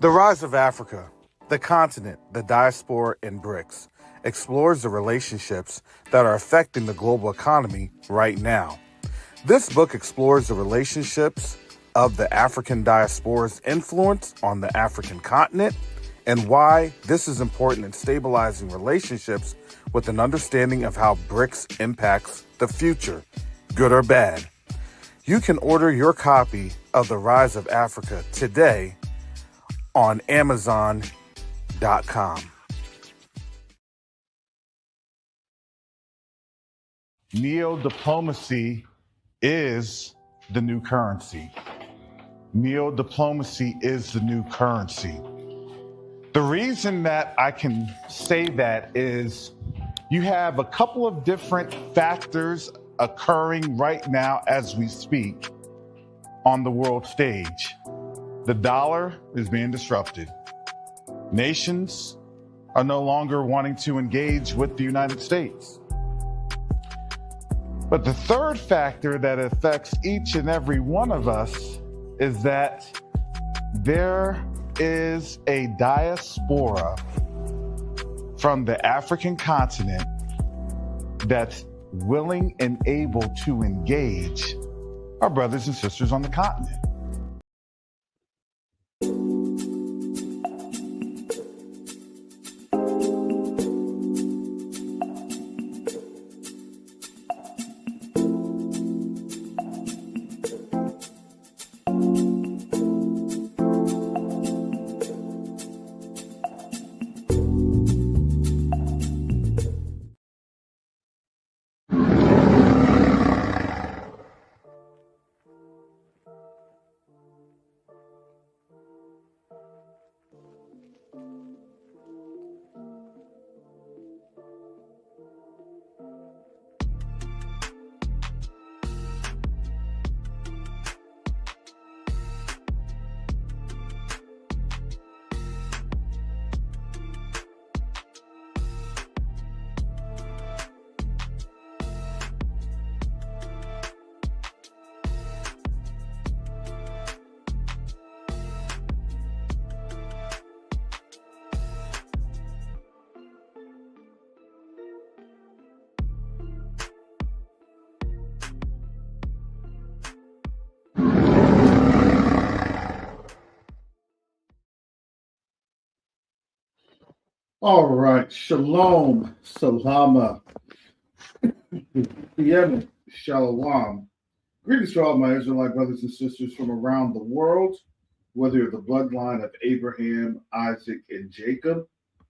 The Rise of Africa, the continent, the diaspora, and BRICS explores the relationships that are affecting the global economy right now. This book explores the relationships of the African diaspora's influence on the African continent and why this is important in stabilizing relationships with an understanding of how BRICS impacts the future, good or bad. You can order your copy of The Rise of Africa today on Amazon.com. Neo-diplomacy is the new currency. Neo-diplomacy is the new currency. The reason that I can say that is you have a couple of different factors occurring right now as we speak on the world stage. The dollar is being disrupted. Nations are no longer wanting to engage with the United States. But the third factor that affects each and every one of us is that there is a diaspora from the African continent that's willing and able to engage our brothers and sisters on the continent. All right, shalom, salama, yemen, shalom. Greetings to all my Israelite brothers and sisters from around the world, whether you're the bloodline of Abraham, Isaac, and Jacob,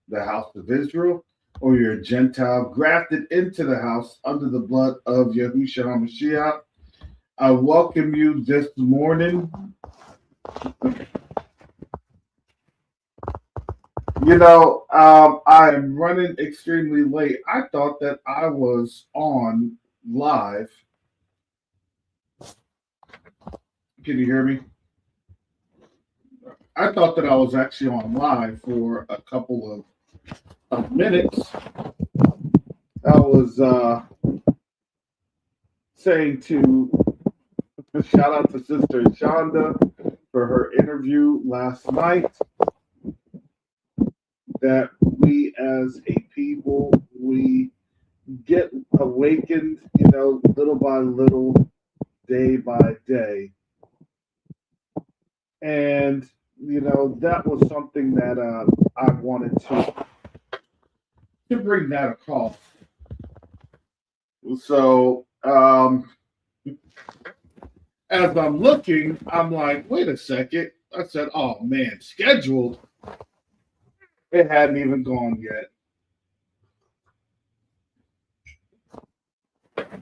the house of Israel, or you're a Gentile grafted into the house under the blood of Yahushua HaMashiach. I welcome you this morning. I am running extremely late. I thought that I was on live. Can you hear me? I thought that I was actually on live for a couple of minutes. I was saying to shout out to Sister Shonda for her interview last night. That we as a people, we get awakened, little by little, day by day. And, that was something that I wanted to bring that across. So, as I'm looking, I'm like, wait a second. I said, oh man, scheduled. It hadn't even gone yet.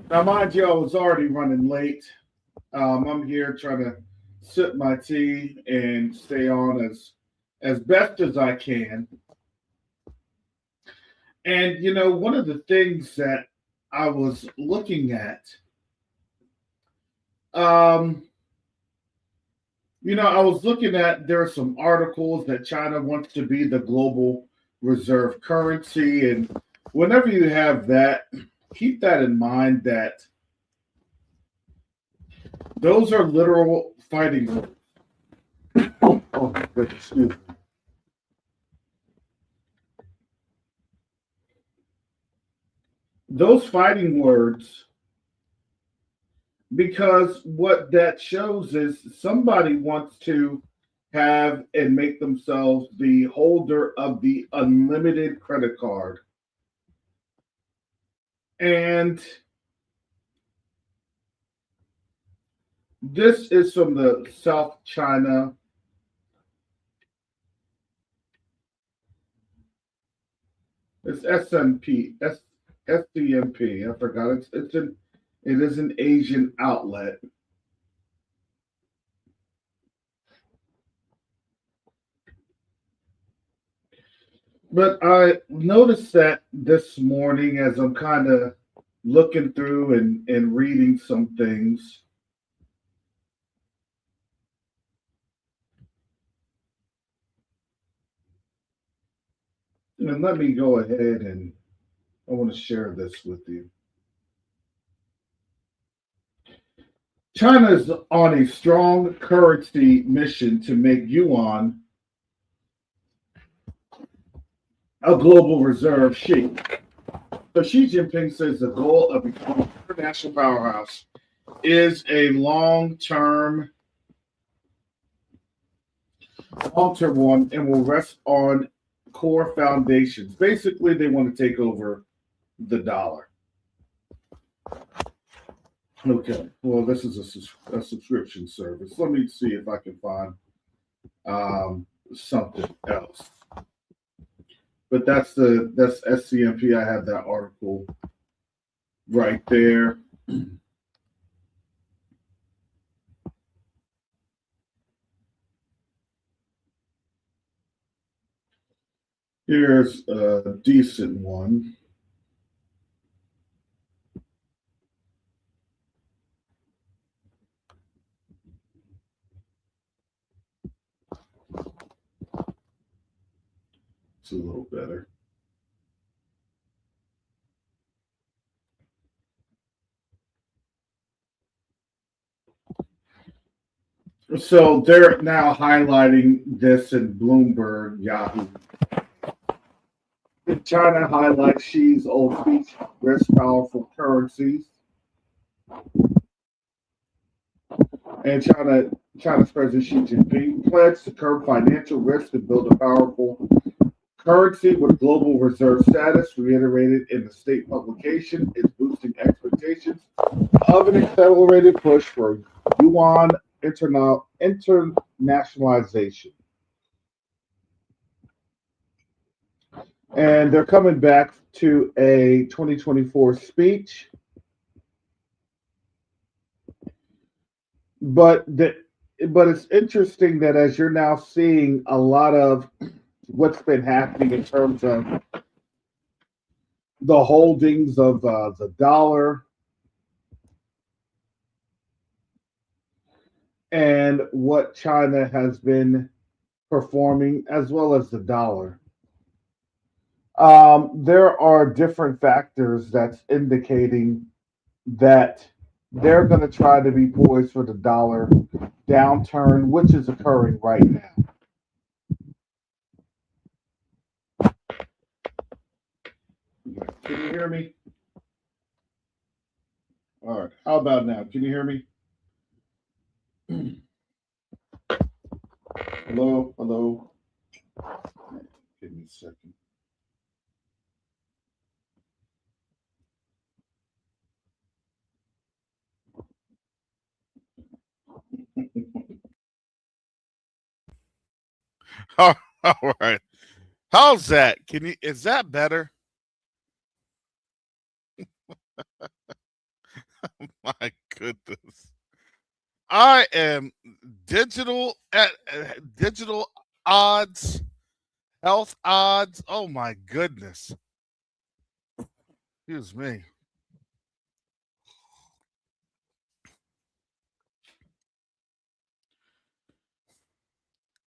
Now, mind you, I was already running late. I'm here trying to sip my tea and stay on as best as I can. And, one of the things that I was looking at, I was looking at, there are some articles that China wants to be the global reserve currency. And whenever you have that, keep that in mind that those are literal fighting words. Oh my goodness, excuse me. Those fighting words, because what that shows is somebody wants to have and make themselves the holder of the unlimited credit card. And this is from the South China. It's SMP, SCMP. I forgot. It is an Asian outlet. But I noticed that this morning as I'm kind of looking through and reading some things. And let me go ahead and I want to share this with you. China is on a strong currency mission to make yuan a global reserve. So Xi Jinping says the goal of becoming an international powerhouse is a long-term one, and will rest on core foundations. Basically, they want to take over the dollar. Okay. Well, this is a subscription service. Let me see if I can find something else. But that's SCMP. I have that article right there. Here's a decent one. It's a little better. So they're now highlighting this in Bloomberg, Yahoo. China highlights Xi's old speech, risk powerful currencies. And China's President Xi Jinping pledged to curb financial risk and build a powerful currency with global reserve status, reiterated in the state publication, is boosting expectations of an accelerated push for yuan internationalization. And they're coming back to a 2024 speech, but it's interesting that as you're now seeing a lot of what's been happening in terms of the holdings of the dollar and what China has been performing, as well as the dollar. There are different factors that's indicating that they're going to try to be poised for the dollar downturn, which is occurring right now. Can you hear me? All right. How about now? Can you hear me? Hello? Hello? Give me a second. All right. How's that? Is that better? My goodness. I am digital odds, health odds. Oh my goodness. Excuse me.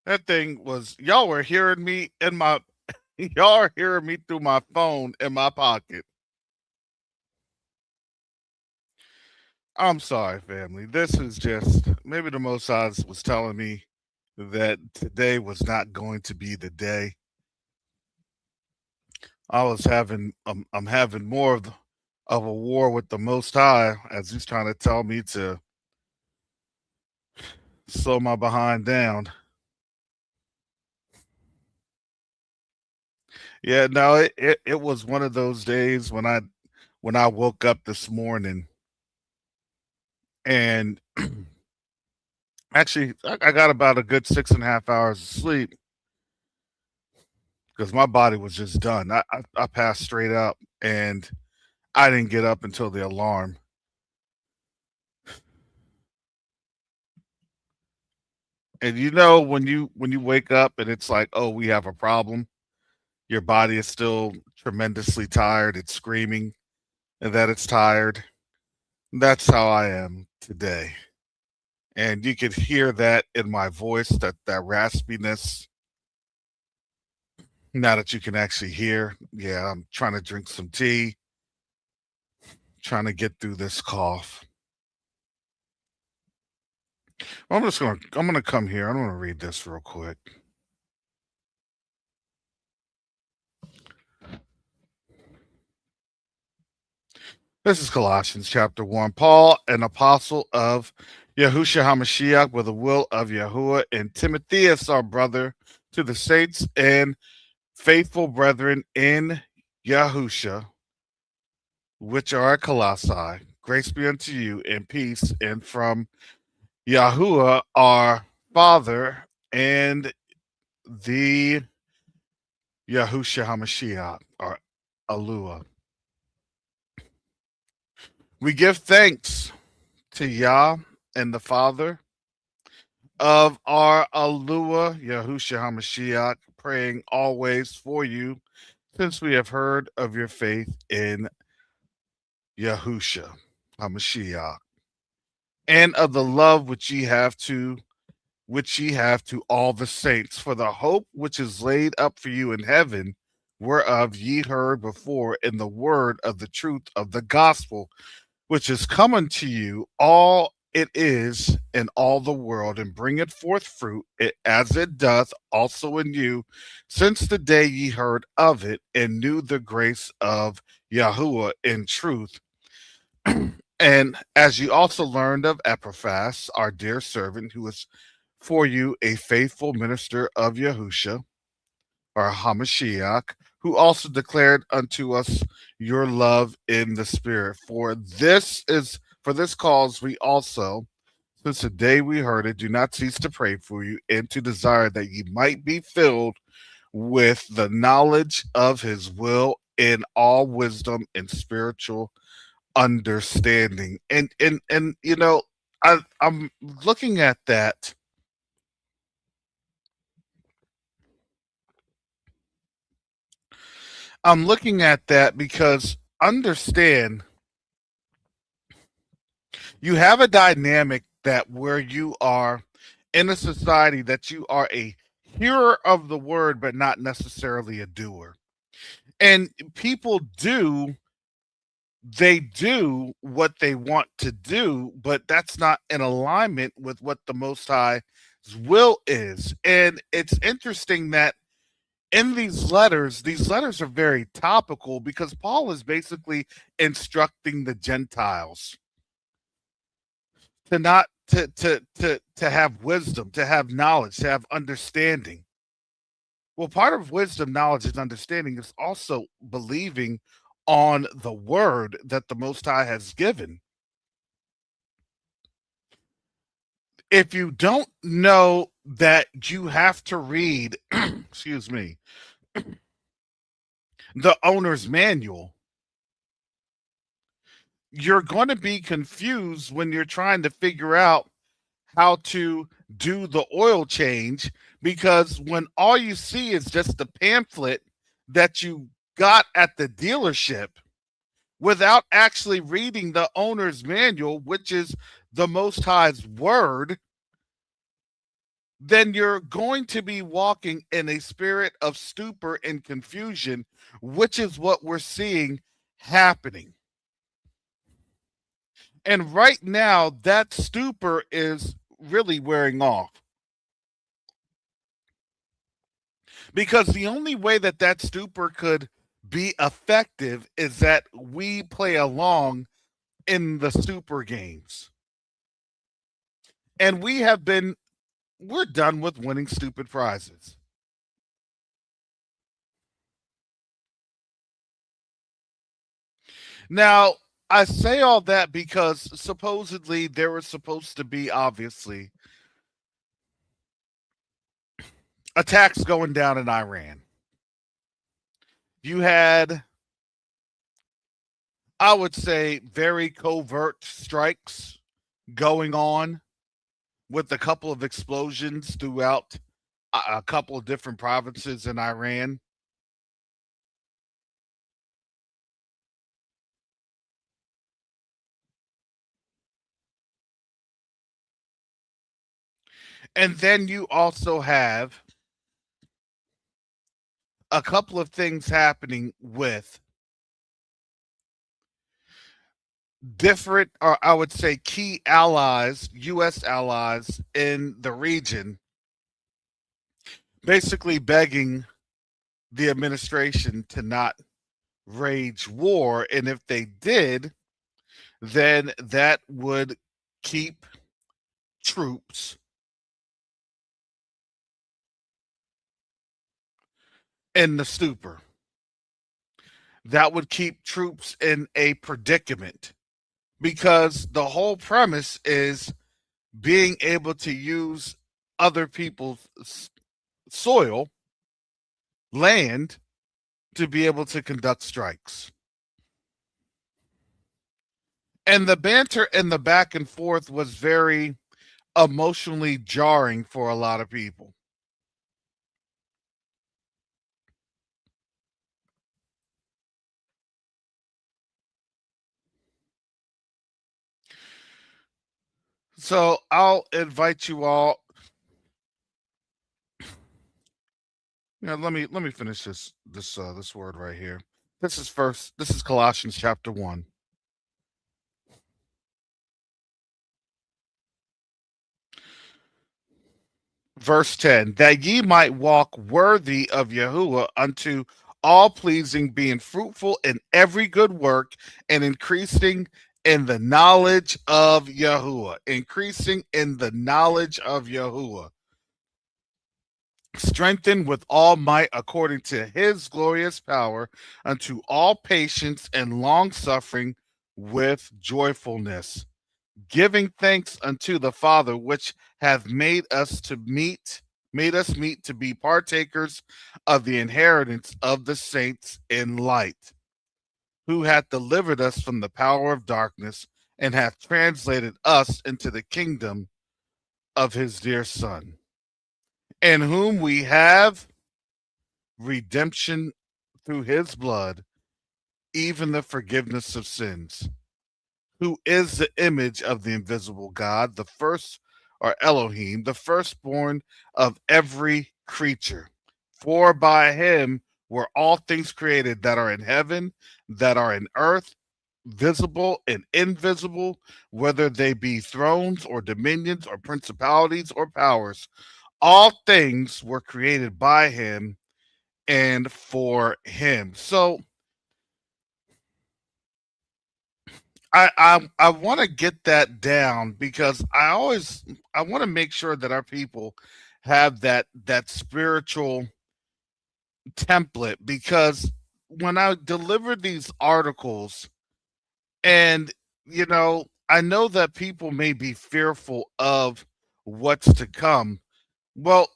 That thing was y'all were hearing me in my y'all are hearing me through my phone in my pocket. I'm sorry, family. This is just maybe the Mossad was telling me that today was not going to be the day. I'm having more of a war with the Most High as he's trying to tell me to slow my behind down. Yeah, no, it was one of those days when I woke up this morning and actually I got about a good 6.5 hours of sleep because my body was just done. I passed straight up and I didn't get up until the alarm. And you know when you wake up and it's like, oh, we have a problem. Your body is still tremendously tired. It's screaming and that it's tired. That's how I am today. And you could hear that in my voice, that raspiness. Now that you can actually hear, yeah, I'm trying to drink some tea, trying to get through this cough. I'm gonna come here. I'm gonna read this real quick. This is Colossians chapter 1. Paul, an apostle of Yahushua HaMashiach, with the will of Yahuwah, and Timotheus, our brother, to the saints and faithful brethren in Yahusha, which are at Colossae. Grace be unto you and peace, and from Yahuwah, our Father, and the Yahushua HaMashiach, or Alua. We give thanks to Yah and the Father of our Alua, Yahushua HaMashiach, praying always for you, since we have heard of your faith in Yahushua HaMashiach, and of the love which ye have to all the saints, for the hope which is laid up for you in heaven, whereof ye heard before in the word of the truth of the gospel, which is come unto you, all it is in all the world, and bringeth forth fruit, as it doth also in you, since the day ye heard of it, and knew the grace of Yahuwah in truth. And as you also learned of Epaphras, our dear servant, who is for you a faithful minister of Yahusha, or Hamashiach, who also declared unto us your love in the Spirit. For this cause we also, since the day we heard it, do not cease to pray for you and to desire that ye might be filled with the knowledge of his will in all wisdom and spiritual understanding. And you know, I'm looking at that. I'm looking at that because understand you have a dynamic that where you are in a society that you are a hearer of the word but not necessarily a doer. And people do what they want to do, but that's not in alignment with what the Most High's will is. And it's interesting that in these letters are very topical because Paul is basically instructing the Gentiles to not to have wisdom, to have knowledge, to have understanding. Well, part of wisdom, knowledge, and understanding is also believing on the word that the Most High has given. If you don't know that you have to read, excuse me, the owner's manual, you're going to be confused when you're trying to figure out how to do the oil change because when all you see is just the pamphlet that you got at the dealership without actually reading the owner's manual, which is the Most High's word, then you're going to be walking in a spirit of stupor and confusion, which is what we're seeing happening. And right now, that stupor is really wearing off. because the only way that that stupor could be effective is that we play along in the super games. And we're done with winning stupid prizes. Now, I say all that because supposedly there was supposed to be, obviously, attacks going down in Iran. You had, I would say, very covert strikes going on with a couple of explosions throughout a couple of different provinces in Iran. And then you also have a couple of things happening with different, or I would say key allies, U.S. allies in the region, basically begging the administration to not wage war. And if they did, then that would keep troops in the stupor. That would keep troops in a predicament because the whole premise is being able to use other people's soil, land, to be able to conduct strikes. And the banter and the back and forth was very emotionally jarring for a lot of people. So I'll invite you all. Let me finish this word right here. This is Colossians chapter 1. Verse 10, that ye might walk worthy of Yahuwah unto all pleasing, being fruitful in every good work and increasing in the knowledge of Yahuwah. Increasing in the knowledge of Yahuwah. Strengthened with all might according to his glorious power unto all patience and long suffering with joyfulness, giving thanks unto the Father, which hath made us meet to be partakers of the inheritance of the saints in light, who hath delivered us from the power of darkness and hath translated us into the kingdom of his dear Son, in whom we have redemption through his blood, even the forgiveness of sins, who is the image of the invisible God, the first, or Elohim, the firstborn of every creature. For by him were all things created that are in heaven, that are in earth, visible and invisible, whether they be thrones or dominions or principalities or powers. All things were created by him and for him. So I want to get that down because I want to make sure that our people have that spiritual template, because when I deliver these articles, and I know that people may be fearful of what's to come. Well,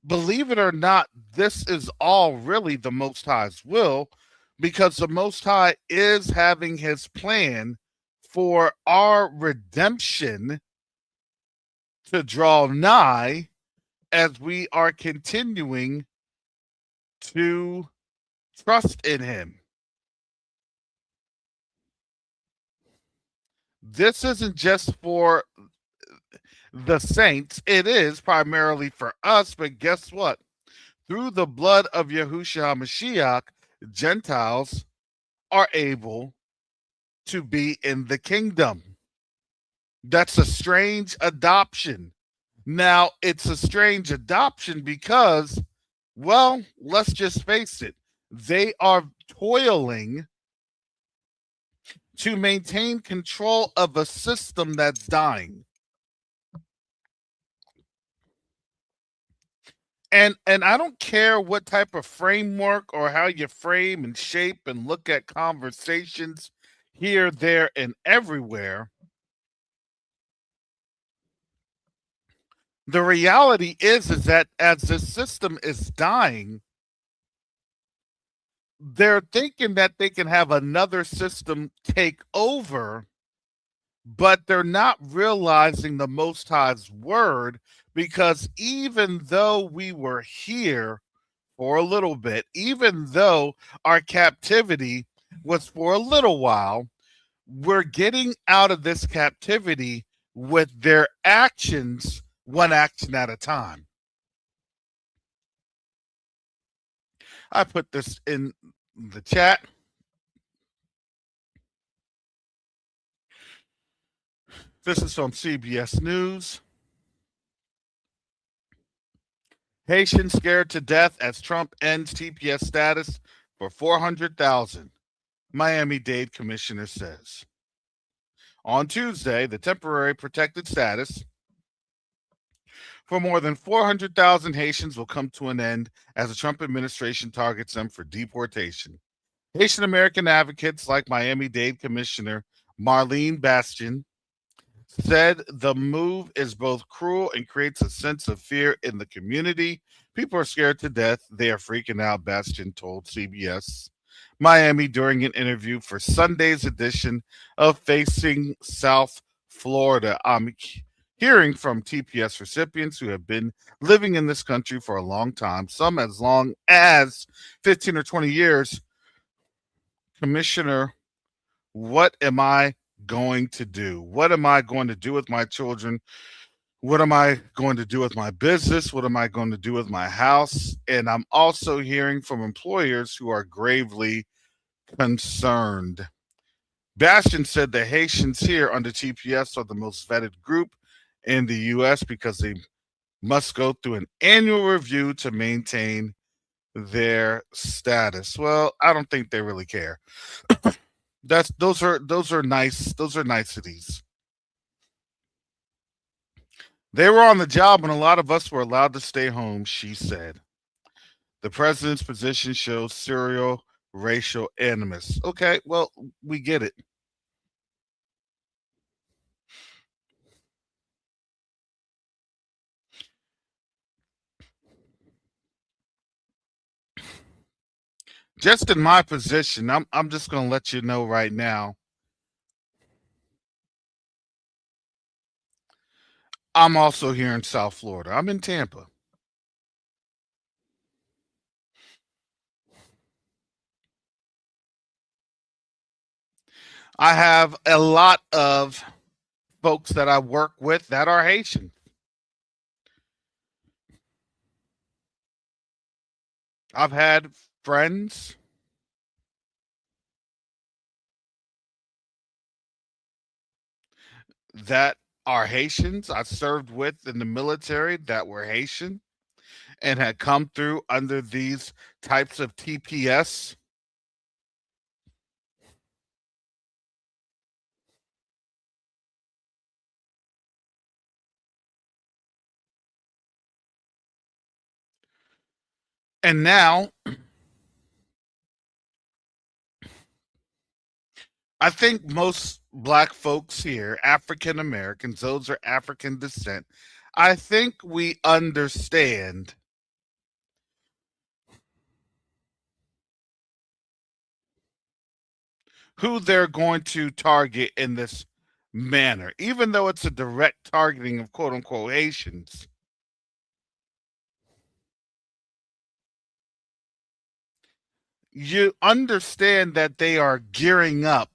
believe it or not, this is all really the Most High's will, because the Most High is having his plan for our redemption to draw nigh as we are continuing to trust in him. This isn't just for the saints, it is primarily for us, but guess what? Through the blood of Yahushua Mashiach, Gentiles are able to be in the kingdom. That's a strange adoption. Now, it's a strange adoption because Well, let's just face it. They are toiling to maintain control of a system that's dying. And I don't care what type of framework or how you frame and shape and look at conversations here, there, and everywhere. The reality is that as this system is dying, they're thinking that they can have another system take over, but they're not realizing the Most High's word, because even though we were here for a little bit, even though our captivity was for a little while, we're getting out of this captivity with their actions, one action at a time. I put this in the chat. This is from CBS News. Haitians scared to death as Trump ends TPS status for 400,000, Miami-Dade commissioner says. On Tuesday, the temporary protected status for more than 400,000 Haitians will come to an end as the Trump administration targets them for deportation. Haitian American advocates like Miami-Dade Commissioner Marlene Bastian said the move is both cruel and creates a sense of fear in the community. People are scared to death. They are freaking out, Bastian told CBS Miami during an interview for Sunday's edition of Facing South Florida. I'm hearing from TPS recipients who have been living in this country for a long time, some as long as 15 or 20 years. Commissioner, what am I going to do? What am I going to do with my children? What am I going to do with my business? What am I going to do with my house? And I'm also hearing from employers who are gravely concerned. Bastian said the Haitians here under TPS are the most vetted group in the U.S. because they must go through an annual review to maintain their status. Well, I don't think they really care. Those are nice. Those are niceties. They were on the job when a lot of us were allowed to stay home, she said. The president's position shows serial racial animus. Okay, well, we get it. Just in my position, I'm just gonna let you know right now. I'm also here in South Florida. I'm in Tampa. I have a lot of folks that I work with that are Haitian. I've had friends that are Haitians I served with in the military that were Haitian and had come through under these types of TPS. And now I think most black folks here, African Americans, those are African descent, I think we understand who they're going to target in this manner, even though it's a direct targeting of quote unquote Haitians. You understand that they are gearing up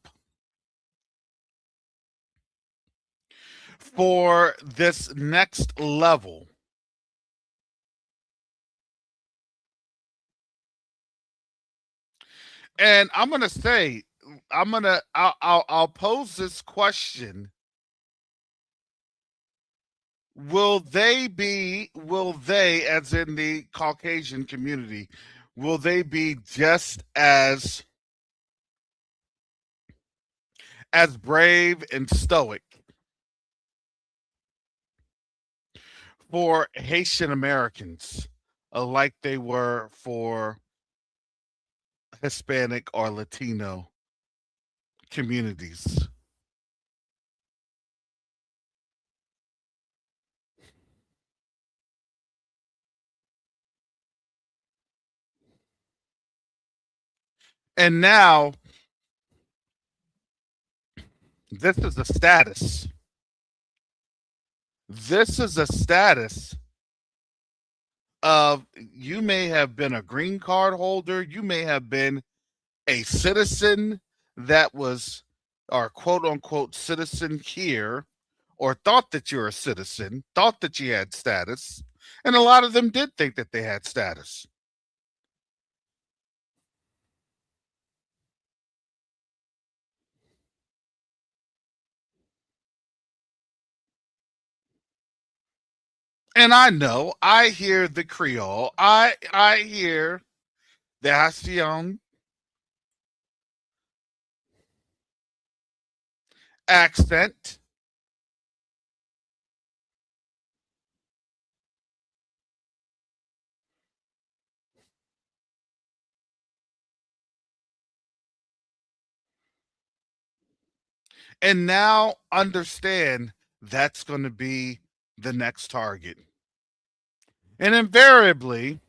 for this next level. And I'm gonna say, I'll pose this question will they, as in the Caucasian community, will they be just as brave and stoic for Haitian Americans like they were for Hispanic or Latino communities? And now this is a status. This is a status of you may have been a green card holder, you may have been a citizen that was, or quote unquote citizen here, or thought that you're a citizen, thought that you had status, and a lot of them did think that they had status. And I know, I hear the Creole, I hear the Haitian accent, and now understand that's going to be the next target. And invariably,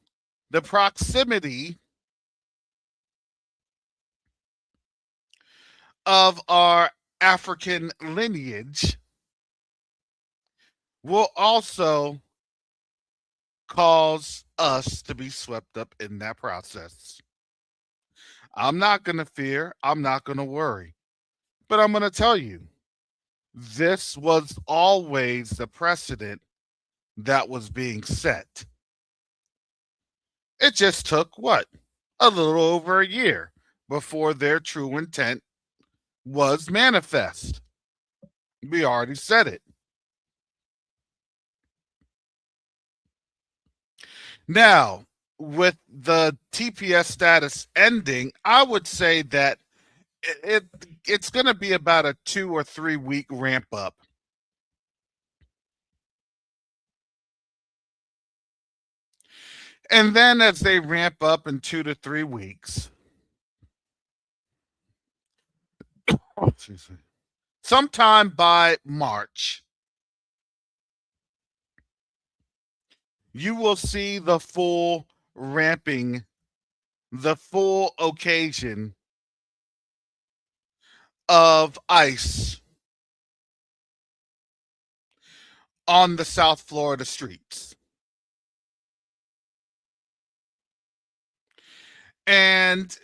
the proximity of our African lineage will also cause us to be swept up in that process. I'm not going to fear, I'm not going to worry, but I'm going to tell you this was always the precedent that was being set. It just took what? A little over a year before their true intent was manifest. We already said it. Now, with the TPS status ending, I would say that it it's going to be about a 2 or 3 week ramp up. And then as they ramp up in 2 to 3 weeks, sometime by March, you will see the full ramping, the full occasion of ICE on the South Florida streets. And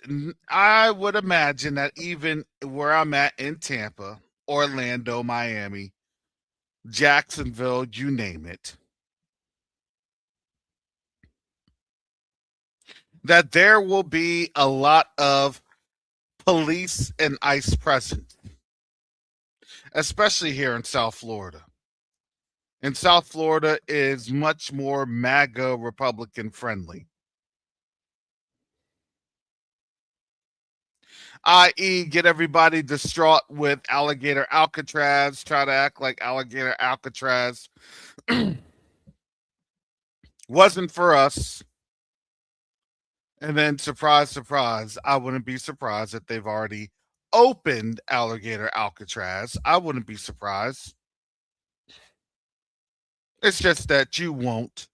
I would imagine that even where I'm at in Tampa, Orlando, Miami, Jacksonville, you name it, that there will be a lot of police and ICE presence, especially here in South Florida. And South Florida is much more MAGA Republican friendly, i.e., get everybody distraught with alligator Alcatraz, try to act like alligator Alcatraz wasn't for us. And then, surprise, surprise, I wouldn't be surprised that they've already opened alligator Alcatraz. I wouldn't be surprised. It's just that you won't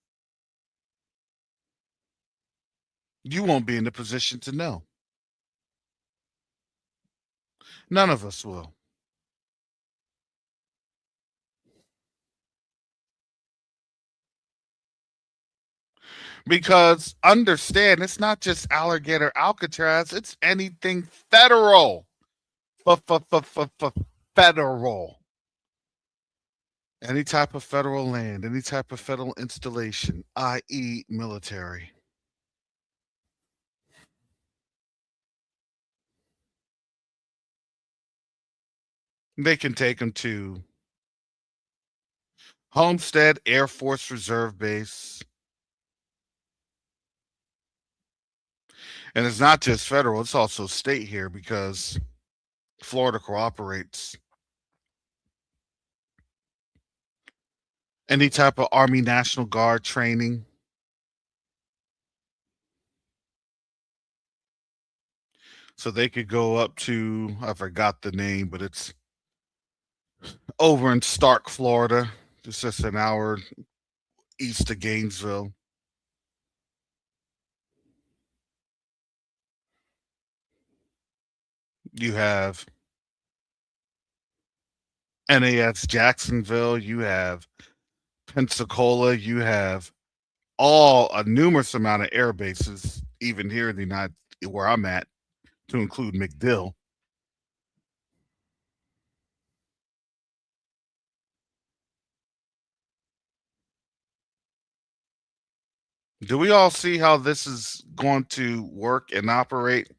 be in the position to know. None of us will. Because understand, it's not just alligator Alcatraz, it's anything federal. Federal. Any type of federal land, any type of federal installation, i.e., military. They can take them to Homestead Air Force Reserve Base. And it's not just federal, it's also state here because Florida cooperates. Any type of Army National Guard training. So they could go up to, I forgot the name, but it's over in Stark, Florida. It's just an hour east of Gainesville. You have NAS Jacksonville, you have Pensacola, you have all a numerous amount of air bases, even here in the United where I'm at, to include MacDill. Do we all see how this is going to work and operate?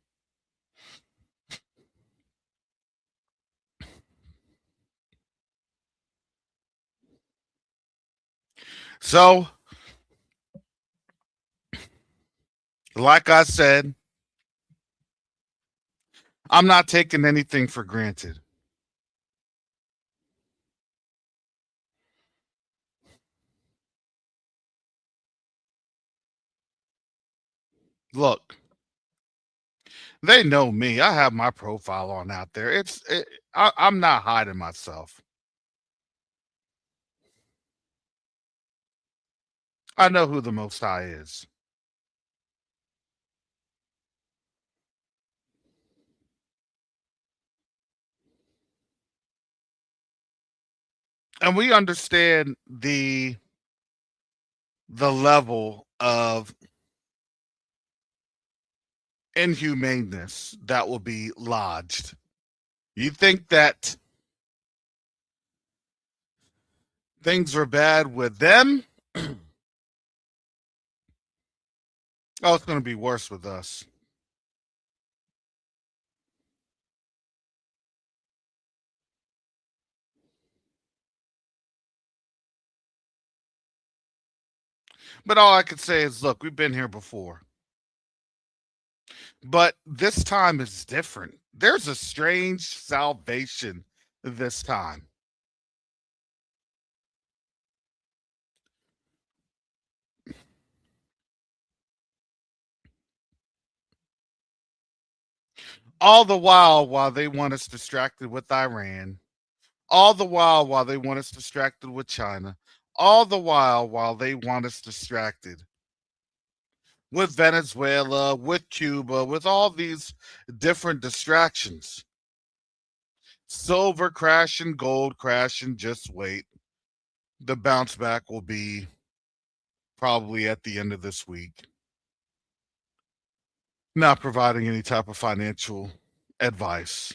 So, like I said, I'm not taking anything for granted. Look, they know me. I have my profile on out there. I'm not hiding myself. I know who the Most High is. And we understand the level of inhumaneness that will be lodged. You think that things are bad with them? Oh, it's going to be worse with us. But all I could say is, look, we've been here before. But this time is different. There's a strange salvation this time. All the while they want us distracted with Iran, all the while they want us distracted with China, all the while they want us distracted with Venezuela, with Cuba, with all these different distractions. Silver crashing, gold crashing, just wait. The bounce back will be probably at the end of this week. Not providing any type of financial advice.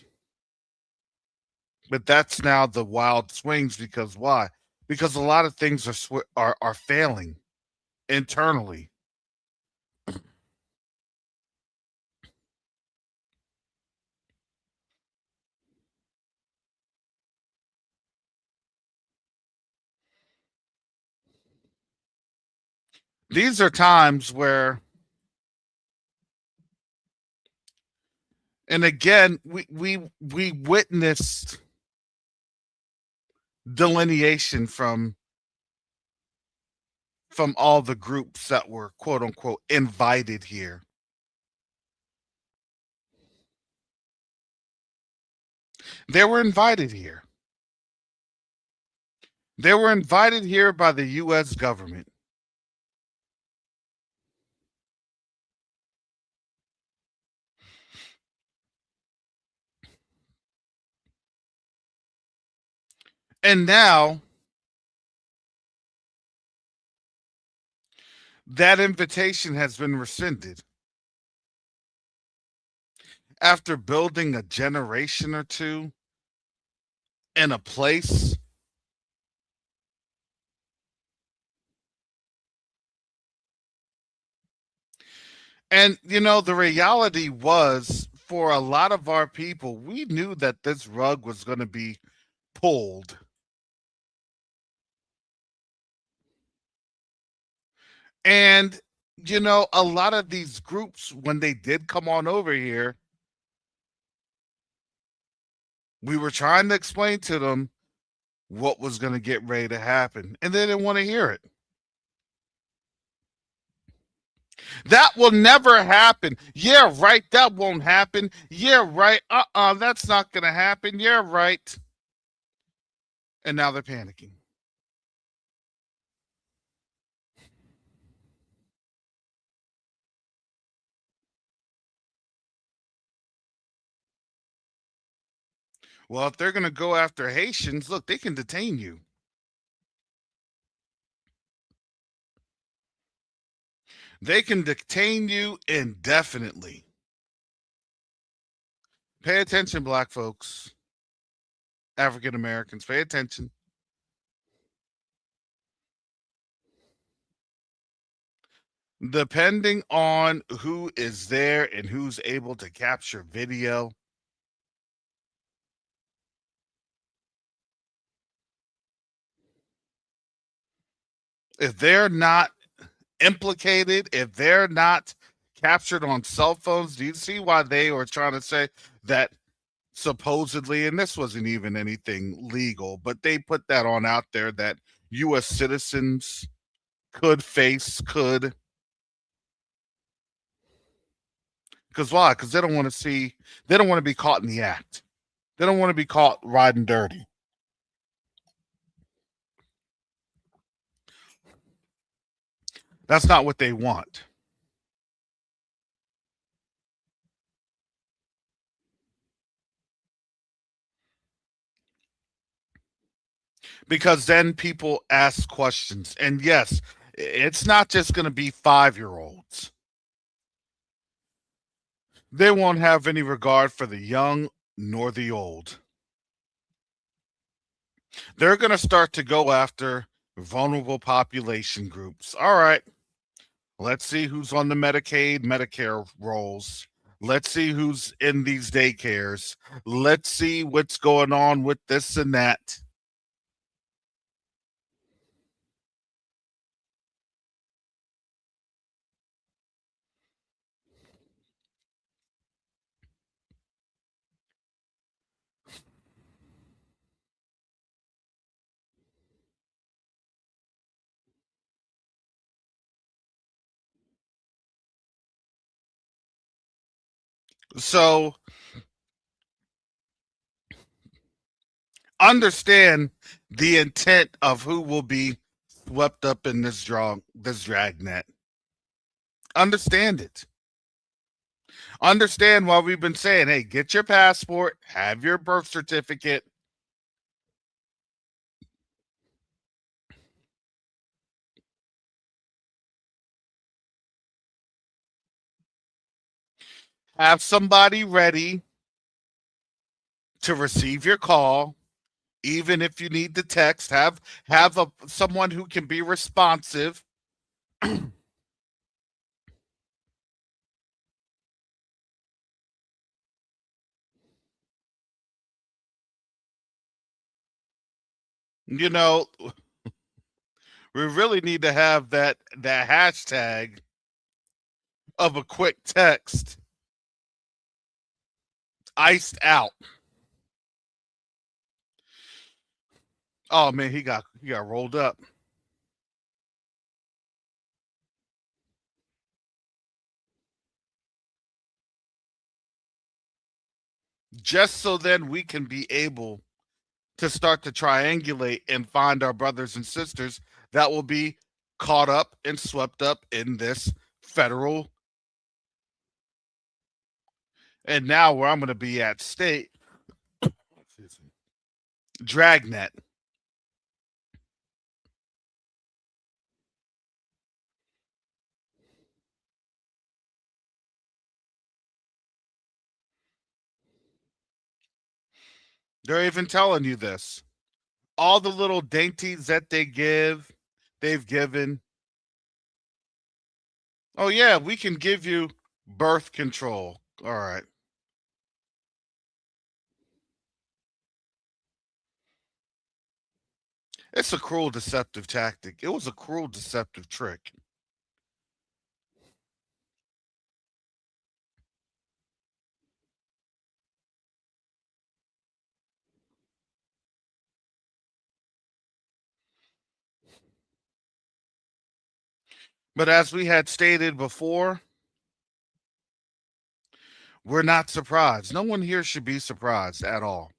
But that's now the wild swings because why? Because a lot of things are failing internally. These are times where, and again, we witnessed delineation from all the groups that were quote unquote invited here. They were invited here. They were invited here by the US government. And now that invitation has been rescinded. After building a generation or two in a place, and the reality was for a lot of our people, we knew that this rug was going to be pulled. And, a lot of these groups, when they did come on over here, we were trying to explain to them what was going to get ready to happen, and they didn't want to hear it. That will never happen. Yeah, right. That won't happen. Yeah, right. That's not going to happen. Yeah, right. And now they're panicking. Well, if they're going to go after Haitians, look, they can detain you. They can detain you indefinitely. Pay attention, black folks, African Americans, pay attention. Depending on who is there and who's able to capture video, if they're not implicated, if they're not captured on cell phones, do you see why they were trying to say that supposedly, and this wasn't even anything legal, but they put that on out there that U.S. citizens could, because why? Because they don't want to be caught in the act. They don't want to be caught riding dirty. That's not what they want. Because then people ask questions. And yes, it's not just going to be 5-year-olds. They won't have any regard for the young nor the old. They're going to start to go after vulnerable population groups. All right, let's see who's on the Medicaid, Medicare rolls. Let's see who's in these daycares. Let's see what's going on with this and that. So understand the intent of who will be swept up in this dragnet. Understand it. Understand why we've been saying, hey, get your passport, have your birth certificate. Have somebody ready to receive your call, even if you need to text. Have someone who can be responsive. You know, we really need to have that hashtag of a quick text iced out. Oh man, he got rolled up. Just so then we can be able to start to triangulate and find our brothers and sisters that will be caught up and swept up in this federal. And now where I'm going to be at state dragnet. They're even telling you this. All the little dainties that they've given. Oh yeah, we can give you birth control. All right. It's a cruel, deceptive tactic. It was a cruel, deceptive trick. But as we had stated before, we're not surprised. No one here should be surprised at all.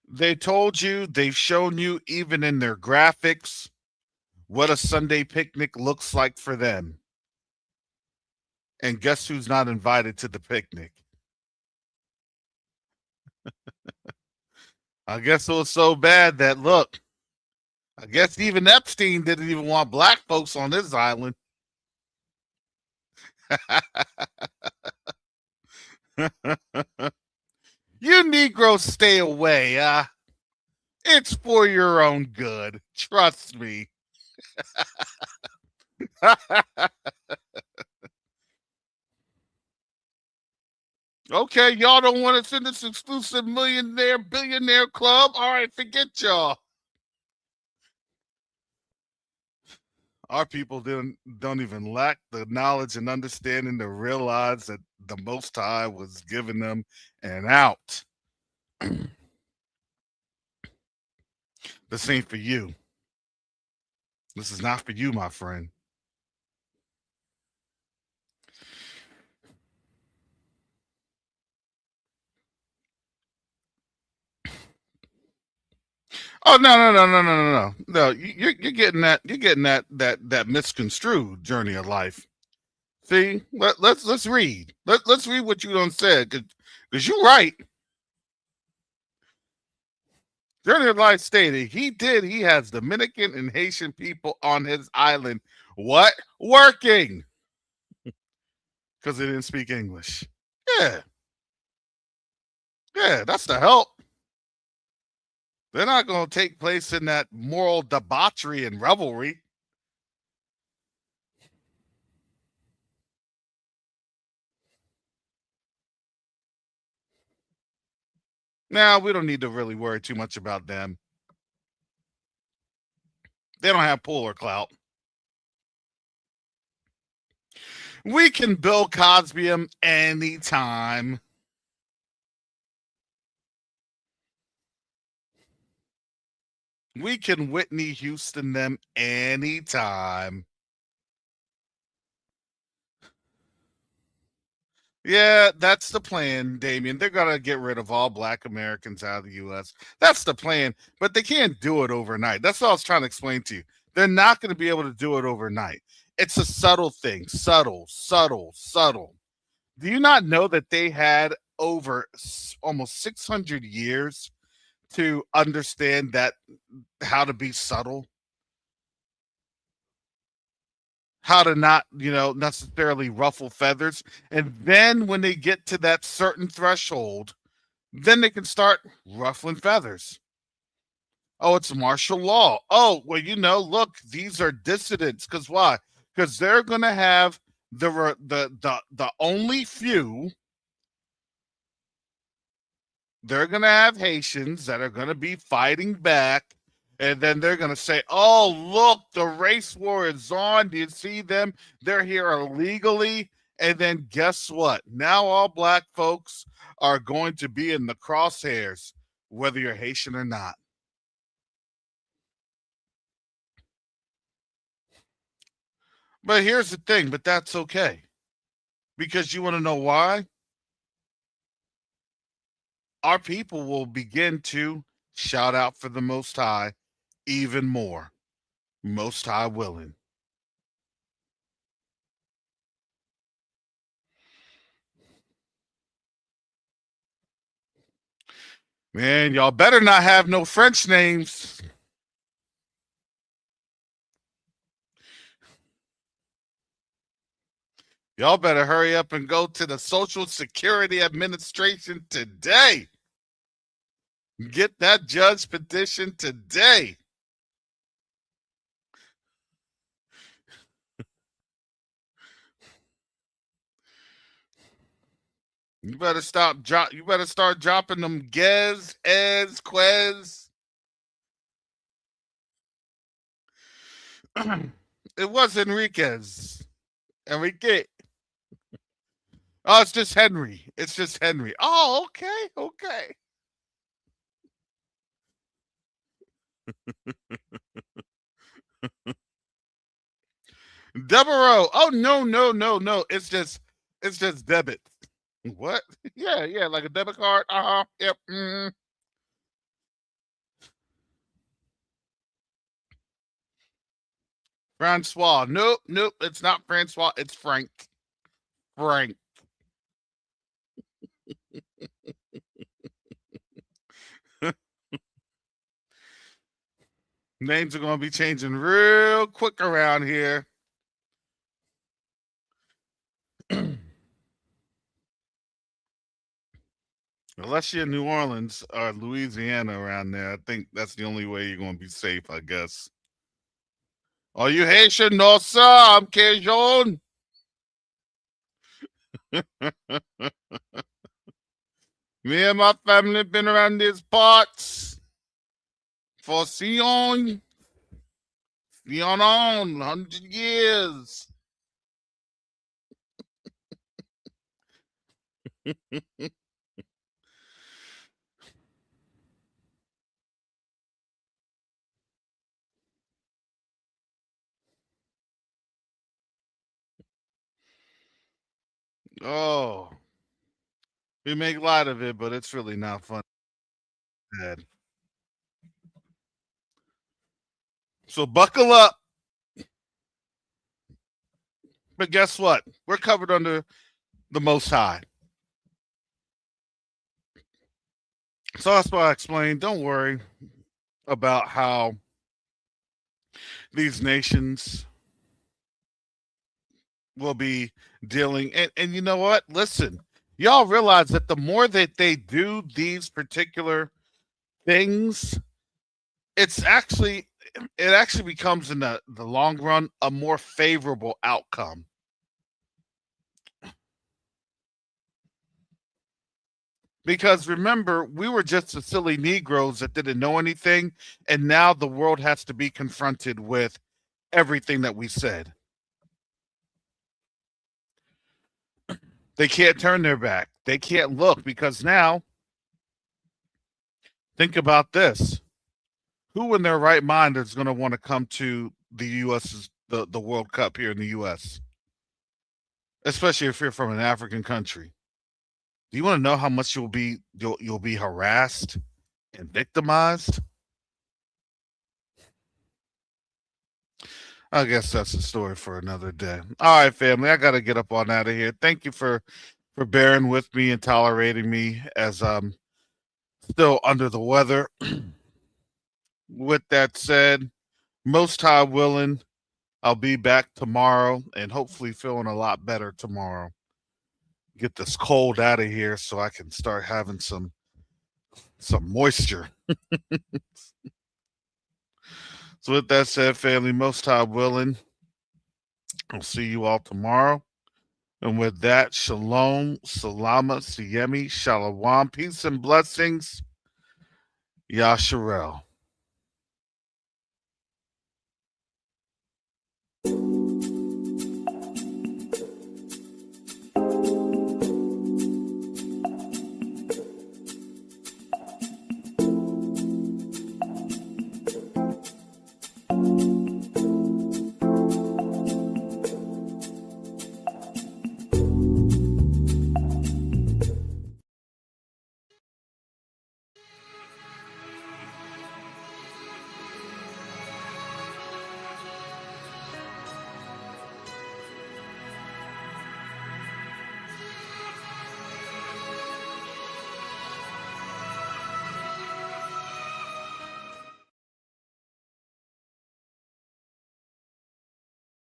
They told you, they've shown you, even in their graphics, what a Sunday picnic looks like for them. And guess who's not invited to the picnic? I guess it was so bad that, look, I guess even Epstein didn't even want black folks on this island. You Negroes stay away. It's for your own good. Trust me. Okay, y'all don't want us in this exclusive billionaire club? All right, forget y'all. Our people don't even lack the knowledge and understanding to realize that the Most High was giving them an out. This ain't for you. This is not for you, my friend. Oh no! You're getting that. You're getting that misconstrued journey of life. See, let's read. Let's read what you done said, because you're right. Journey of life stated he has Dominican and Haitian people on his island. What? Working, because they didn't speak English. Yeah, yeah, that's the help. They're not going to take place in that moral debauchery and revelry. Now, we don't need to really worry too much about them. They don't have pull or clout. We can Bill Cosby them anytime. We can Whitney Houston them anytime. Yeah, that's the plan, Damien. They're going to get rid of all black Americans out of the U.S. That's the plan, but they can't do it overnight. That's what I was trying to explain to you. They're not going to be able to do it overnight. It's a subtle thing. Subtle. Do you not know that they had over almost 600 years to understand that how to be subtle? How to not, necessarily ruffle feathers. And then when they get to that certain threshold, then they can start ruffling feathers. Oh, it's martial law. Oh, well, look, these are dissidents. Because why? Because they're going to have the only few. They're going to have Haitians that are going to be fighting back. And then they're going to say, oh, look, the race war is on. Do you see them? They're here illegally. And then guess what? Now all black folks are going to be in the crosshairs, whether you're Haitian or not. But here's the thing, but that's okay. Because you want to know why? Our people will begin to shout out for the Most High even more. Most High willing. Man, y'all better not have no French names. Y'all better hurry up and go to the Social Security Administration today. Get that judge petition today. You better You better start dropping them Gez, Ez, Quez. It was Enriquez. Enrique. Oh, it's just Henry. It's just Henry. Oh, okay, okay. Devereaux. Oh no, no, no, no. It's just debit. What? Yeah, yeah, like a debit card. Uh-huh. Yep. Francois. Nope, nope. It's not Francois. It's Frank. Frank. Names are gonna be changing real quick around here. Unless you're in New Orleans or Louisiana around there, I think that's the only way you're gonna be safe, I guess. Are you Haitian? No, sir. I'm Cajun. Me and my family been around these parts for Sion on 100 years. Oh, we make light of it, but it's really not fun. So buckle up. But guess what? We're covered under the Most High. So that's why I explained. Don't worry about how these nations will be dealing. And you know what? Listen, y'all realize that the more that they do these particular things, it's actually it actually becomes in the long run a more favorable outcome. Because remember, we were just the silly Negroes that didn't know anything, and now the world has to be confronted with everything that we said. They can't turn their back. They can't look because now, think about this. Who in their right mind is going to want to come to the U.S. the World Cup here in the U.S., especially if you're from an African country? Do you want to know how much you'll be harassed and victimized? I guess that's a story for another day. All right, family, I got to get up on out of here. Thank you for bearing with me and tolerating me as I'm still under the weather. With that said, most high willing, I'll be back tomorrow and hopefully feeling a lot better tomorrow. Get this cold out of here so I can start having some moisture. So with that said, family, most high willing, I'll see you all tomorrow. And with that, shalom, salama, siyemi, shalom, peace and blessings. Yasharel.